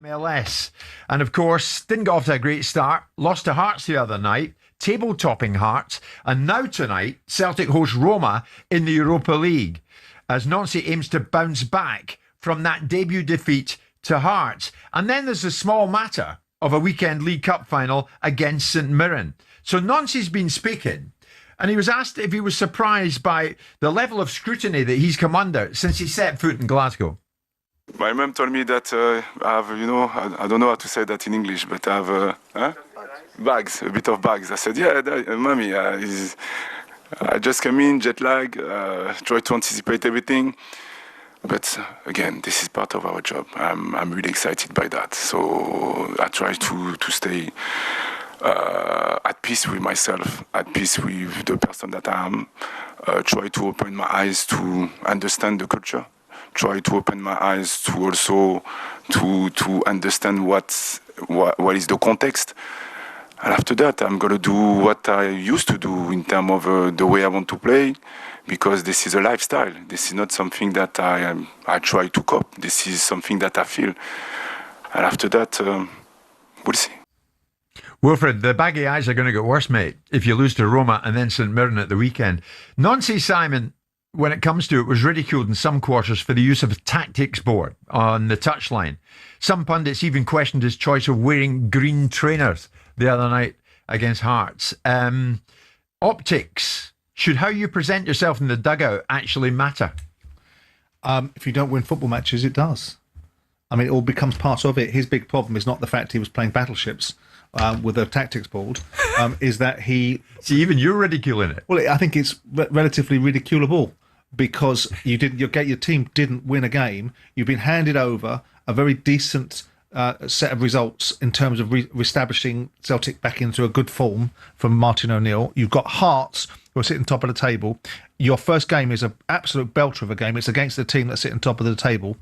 MLS. And of course, didn't get off to a great start. Lost to Hearts the other night, table-topping Hearts. And now tonight, Celtic host Roma in the Europa League as Noncey aims to bounce back from that debut defeat to Hearts. And then there's the small matter of a weekend League Cup final against St Mirren. So Noncey's been speaking, and he was asked if he was surprised by the level of scrutiny that he's come under since he set foot in Glasgow. My mom told me that I have, I don't know how to say that in English, but I have bags, a bit of bags. I said, yeah, mommy, I just come in, jet lag, try to anticipate everything. But again, this is part of our job. I'm really excited by that. So I try to stay at peace with myself, at peace with the person that I am. Try to open my eyes to understand the culture. Try to open my eyes to also to understand what is the context. And after that, I'm going to do what I used to do in terms of the way I want to play, because this is a lifestyle. This is not something that I try to cope. This is something that I feel. And after that, we'll see. Wilfred, the baggy eyes are going to get worse, mate, if you lose to Roma and then St Mirren at the weekend. Noncey Simon, when it comes to it, was ridiculed in some quarters for the use of a tactics board on the touchline. Some pundits even questioned his choice of wearing green trainers the other night against Hearts. Optics. Should how you present yourself in the dugout actually matter? If you don't win football matches, it does. I mean, it all becomes part of it. His big problem is not the fact he was playing battleships with a tactics board, is that he... See, even you're ridiculing it. Well, I think it's relatively ridiculable because your team didn't win a game. You've been handed over a very decent set of results in terms of re-establishing Celtic back into a good form from Martin O'Neill. You've got Hearts, who are sitting top of the table. Your first game is an absolute belter of a game. It's against the team that's sitting top of the table,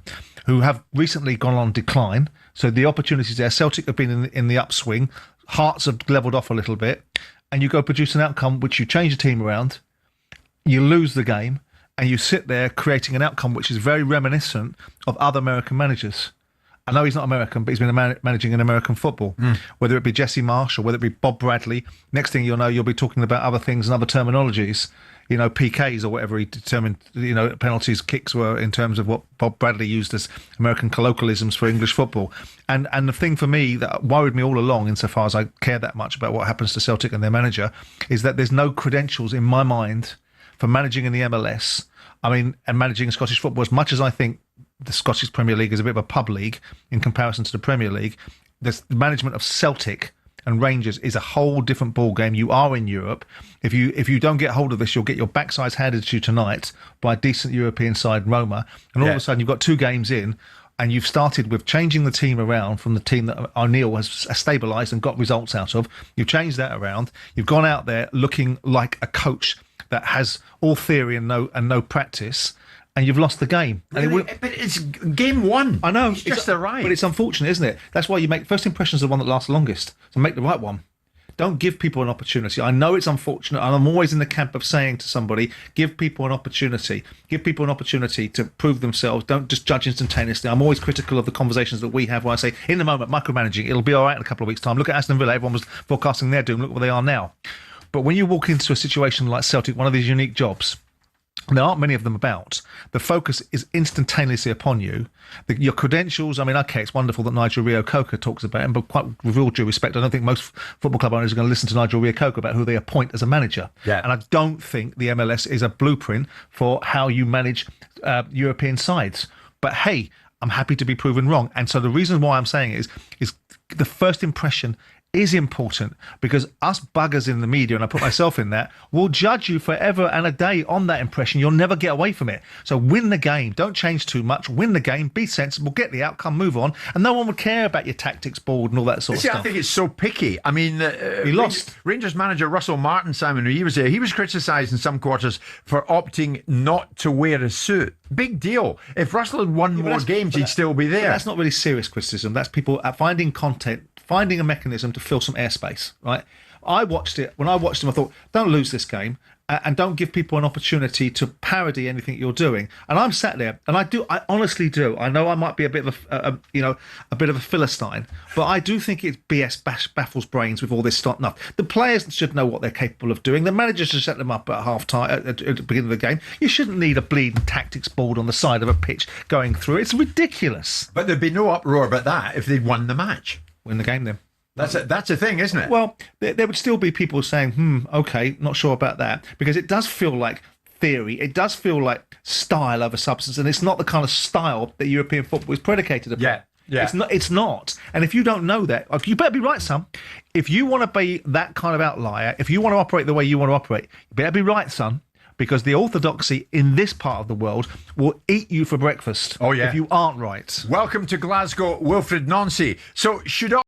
who have recently gone on decline. So the opportunities there. Celtic have been in the upswing. Hearts have levelled off a little bit. And you go produce an outcome which you change the team around. You lose the game. And you sit there creating an outcome which is very reminiscent of other American managers. I know he's not American, but he's been managing in American football, whether it be Jesse Marsh or whether it be Bob Bradley. Next thing you'll know, you'll be talking about other things and other terminologies, PKs or whatever he determined, penalties, kicks were in terms of what Bob Bradley used as American colloquialisms for English football. And the thing for me that worried me all along, insofar as I care that much about what happens to Celtic and their manager, is that there's no credentials in my mind for managing in the MLS. And managing Scottish football, as much as I think the Scottish Premier League is a bit of a pub league in comparison to the Premier League, the management of Celtic and Rangers is a whole different ball game. You are in Europe. If you don't get hold of this, you'll get your backsides handed to you tonight by a decent European side, Roma, and all of a sudden you've got 2 games in, and you've started with changing the team around from the team that O'Neill has stabilised and got results out of. You've changed that around. You've gone out there looking like a coach that has all theory and no practice, and you've lost the game. Really? But it's game 1. I know. It's just arrived. But it's unfortunate, isn't it? That's why you make first impressions are the one that lasts longest. So make the right one. Don't give people an opportunity. I know it's unfortunate, and I'm always in the camp of saying to somebody, give people an opportunity. Give people an opportunity to prove themselves. Don't just judge instantaneously. I'm always critical of the conversations that we have where I say, in the moment, micromanaging, it'll be all right in a couple of weeks' time. Look at Aston Villa. Everyone was forecasting their doom. Look where they are now. But when you walk into a situation like Celtic, one of these unique jobs, there aren't many of them about. The focus is instantaneously upon you. Your credentials, it's wonderful that Nigel Reo-Coker talks about him, but quite with all due respect, I don't think most football club owners are going to listen to Nigel Reo-Coker about who they appoint as a manager. Yeah. And I don't think the MLS is a blueprint for how you manage European sides. But hey, I'm happy to be proven wrong. And so the reason why I'm saying it is the first impression is important, because us buggers in the media, and I put myself in that, will judge you forever and a day on that impression. You'll never get away from it. So win the game. Don't change too much. Win the game. Be sensible. Get the outcome. Move on. And no one would care about your tactics board and all that sort of stuff. I think it's so picky. He lost. Rangers manager Russell Martin, Simon, when he was there, he was criticised in some quarters for opting not to wear a suit. Big deal. If Russell had won more games, he'd still be there. That's not really serious criticism. That's people finding content, finding a mechanism to fill some airspace, right? When I watched him, I thought, don't lose this game. and don't give people an opportunity to parody anything you're doing. And I'm sat there, and I honestly do. I know I might be a bit of a bit of a philistine, but I do think it's BS baffles brains with all this stuff. The players should know what they're capable of doing. The managers should set them up at half time at the beginning of the game. You shouldn't need a bleeding tactics board on the side of a pitch going through. It's ridiculous. But there'd be no uproar about that if they'd won the match. Win the game then. That's a thing, isn't it? Well, there would still be people saying, okay, not sure about that, because it does feel like theory. It does feel like style over substance, and it's not the kind of style that European football is predicated upon. Yeah. It's not. And if you don't know that, you better be right, son. If you want to be that kind of outlier, if you want to operate the way you want to operate, you better be right, son. Because the orthodoxy in this part of the world will eat you for breakfast. Oh, yeah. If you aren't right. Welcome to Glasgow, Wilfred Noncey. So should